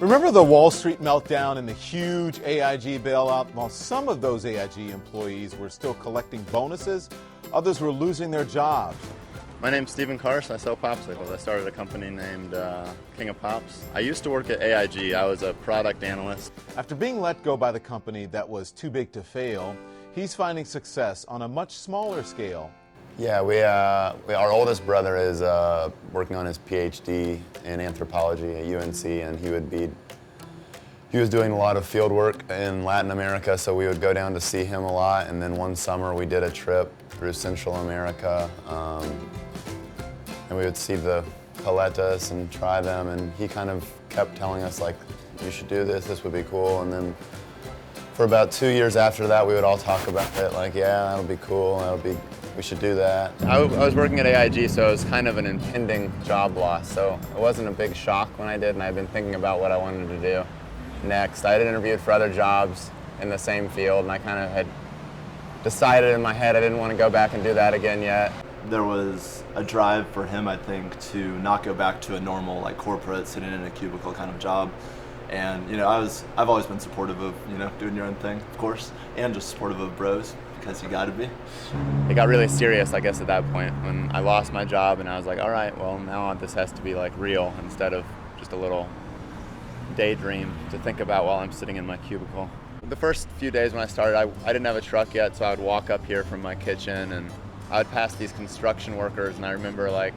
Remember the Wall Street meltdown and the huge AIG bailout? While some of those AIG employees were still collecting bonuses, others were losing their jobs. My name's Stephen Karst. I sell popsicles. I started a company named King of Pops. I used to work at AIG. I was a product analyst. After being let go by the company that was too big to fail, he's finding success on a much smaller scale. Yeah, our oldest brother is working on his PhD in anthropology at UNC, and he was doing a lot of field work in Latin America, so we would go down to see him a lot. And then one summer we did a trip through Central America, and we would see the paletas and try them. And he kind of kept telling us, like, you should do this. This would be cool. And then for about 2 years after that, we would all talk about it, like, yeah, that'll be cool. We should do that. I was working at AIG, so it was kind of an impending job loss. So it wasn't a big shock when I did, and I've been thinking about what I wanted to do next. I had interviewed for other jobs in the same field, and I kind of had decided in my head I didn't want to go back and do that again yet. There was a drive for him, I think, to not go back to a normal, like, corporate, sitting in a cubicle kind of job. And, you know, I've always been supportive of, you know, doing your own thing, of course, and just supportive of bros, because you gotta be. It got really serious, I guess, at that point when I lost my job, and I was like, all right, well, now this has to be, like, real instead of just a little daydream to think about while I'm sitting in my cubicle. The first few days when I started, I didn't have a truck yet, so I would walk up here from my kitchen, and I would pass these construction workers, and I remember, like,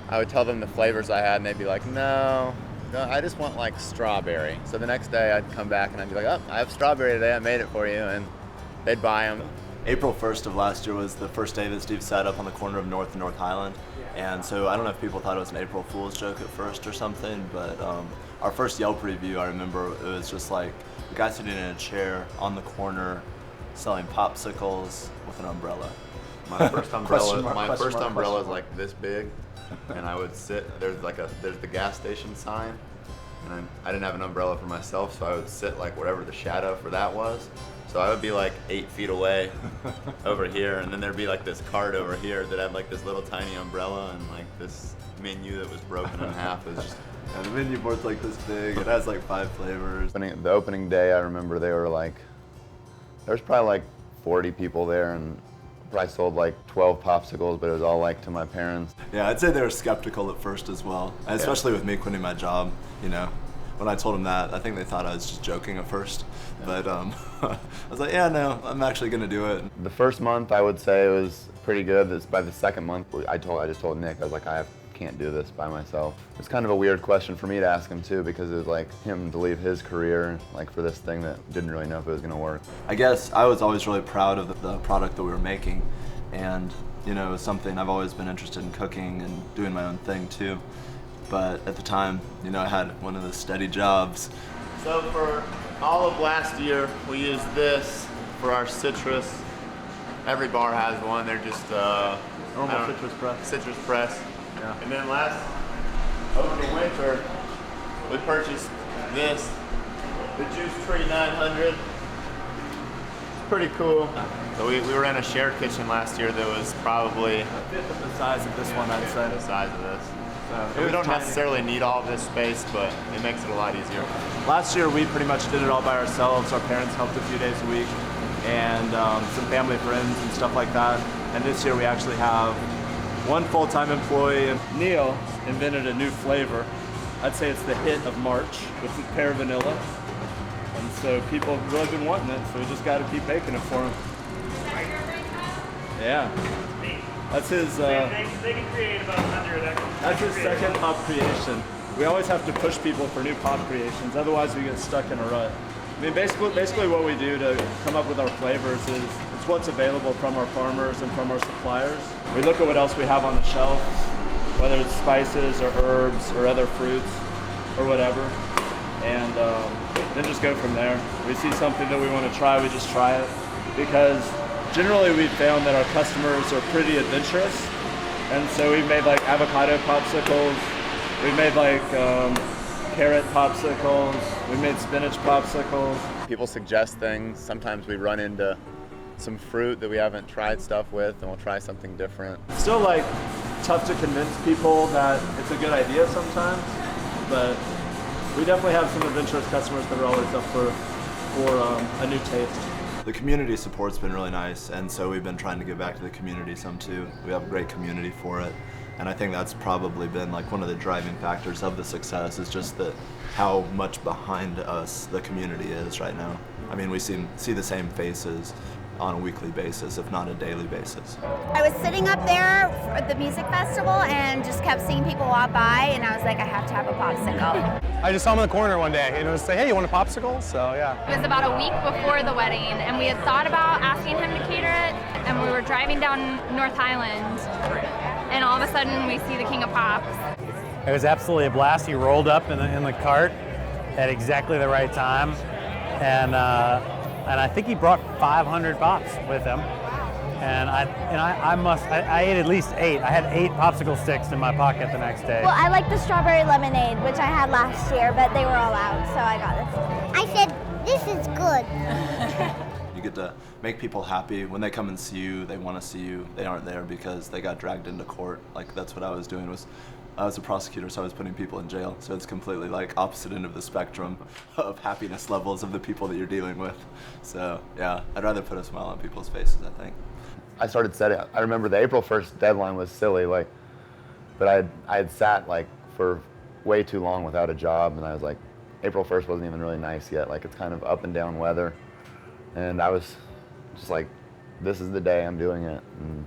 I would tell them the flavors I had, and they'd be like, no, I just want, like, strawberry. So the next day I'd come back and I'd be like, oh, I have strawberry today, I made it for you, and they'd buy them. April 1st of last year was the first day that Steve sat up on the corner of North and North Highland. And so I don't know if people thought it was an April Fool's joke at first or something, but our first Yelp review, I remember, it was just like a guy sitting in a chair on the corner selling popsicles with an umbrella. My first umbrella is like this big, and I would sit, there's the gas station sign, and I didn't have an umbrella for myself, so I would sit like whatever the shadow for that was. So I would be like 8 feet away over here, and then there'd be like this cart over here that had like this little tiny umbrella and like this menu that was broken in half. It was just, and the menu board's like this big. It has like 5 flavors. The opening day, I remember there was probably like 40 people there, and I sold like 12 popsicles, but it was all like to my parents. Yeah, I'd say they were skeptical at first as well, especially with me quitting my job, you know. When I told them that, I think they thought I was just joking at first, but I was like, yeah, no, I'm actually gonna do it. The first month, I would say, it was pretty good. By the second month, I just told Nick, I was like, I can't do this by myself. It's kind of a weird question for me to ask him too, because it was like him to leave his career like for this thing that didn't really know if it was gonna work. I guess I was always really proud of the product that we were making, and you know, it was something I've always been interested in, cooking and doing my own thing too. But at the time, you know, I had one of the steady jobs. So for all of last year, we used this for our citrus. Every bar has one. They're just Normal citrus press. Citrus press. Yeah. And then over the winter, we purchased this, the Juice Tree 900. It's pretty cool. So we were in a shared kitchen last year that was probably a fifth of the size of this one, I'd say. The size of this. So we don't necessarily need all of this space, but it makes it a lot easier. Last year we pretty much did it all by ourselves. Our parents helped a few days a week, and some family friends and stuff like that. And this year we actually have one full-time employee. And Neil invented a new flavor. I'd say it's the hit of March with the pear vanilla. And so people have really been wanting it, so we just got to keep making it for them. Yeah. That's his. They can create about 100. That's his second pop creation. We always have to push people for new pop creations, otherwise we get stuck in a rut. I mean, basically what we do to come up with our flavors is it's what's available from our farmers and from our suppliers. We look at what else we have on the shelf, whether it's spices or herbs or other fruits or whatever, and then just go from there. We see something that we want to try, we just try it, because generally we've found that our customers are pretty adventurous, and so we've made like avocado popsicles, we've made like carrot popsicles, we've made spinach popsicles. People suggest things. Sometimes we run into some fruit that we haven't tried stuff with, and we'll try something different. It's still like tough to convince people that it's a good idea sometimes, but we definitely have some adventurous customers that are always up for a new taste. The community support's been really nice, and so we've been trying to give back to the community some too. We have a great community for it, and I think that's probably been like one of the driving factors of the success, is just that how much behind us the community is right now. I mean, we see the same faces on a weekly basis, if not a daily basis. I was sitting up there at the music festival and just kept seeing people walk by, and I was like, I have to have a popsicle. I just saw him in the corner one day, and it was say, hey, you want a popsicle? So yeah. It was about a week before the wedding, and we had thought about asking him to cater it, and we were driving down North Highland, and all of a sudden we see the King of Pops. It was absolutely a blast. He rolled up in the cart at exactly the right time, and I think he brought 500 pops with him. And I ate at least 8. I had 8 popsicle sticks in my pocket the next day. Well, I like the strawberry lemonade, which I had last year, but they were all out, so I got this. I said, this is good. You get to make people happy. When they come and see you, they want to see you. They aren't there because they got dragged into court. Like, that's what I was doing. I was a prosecutor, so I was putting people in jail. So it's completely like opposite end of the spectrum of happiness levels of the people that you're dealing with. So yeah, I'd rather put a smile on people's faces, I think. I started setting. I remember the April 1st deadline was silly, like, but I had sat like for way too long without a job, and I was like, April 1st wasn't even really nice yet. Like, it's kind of up and down weather, and I was just like, this is the day I'm doing it, and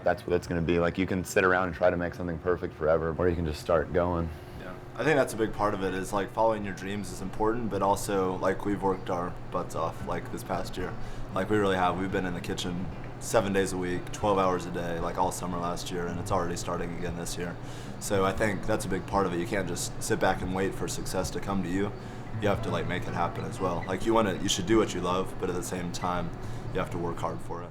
that's what it's going to be. Like, you can sit around and try to make something perfect forever, or you can just start going. Yeah, I think that's a big part of it, is like following your dreams is important, but also like we've worked our butts off like this past year. Like, we really have. We've been in the kitchen 7 days a week, 12 hours a day, like all summer last year, and it's already starting again this year. So I think that's a big part of it. You can't just sit back and wait for success to come to you. You have to like make it happen as well. Like, you should do what you love, but at the same time, you have to work hard for it.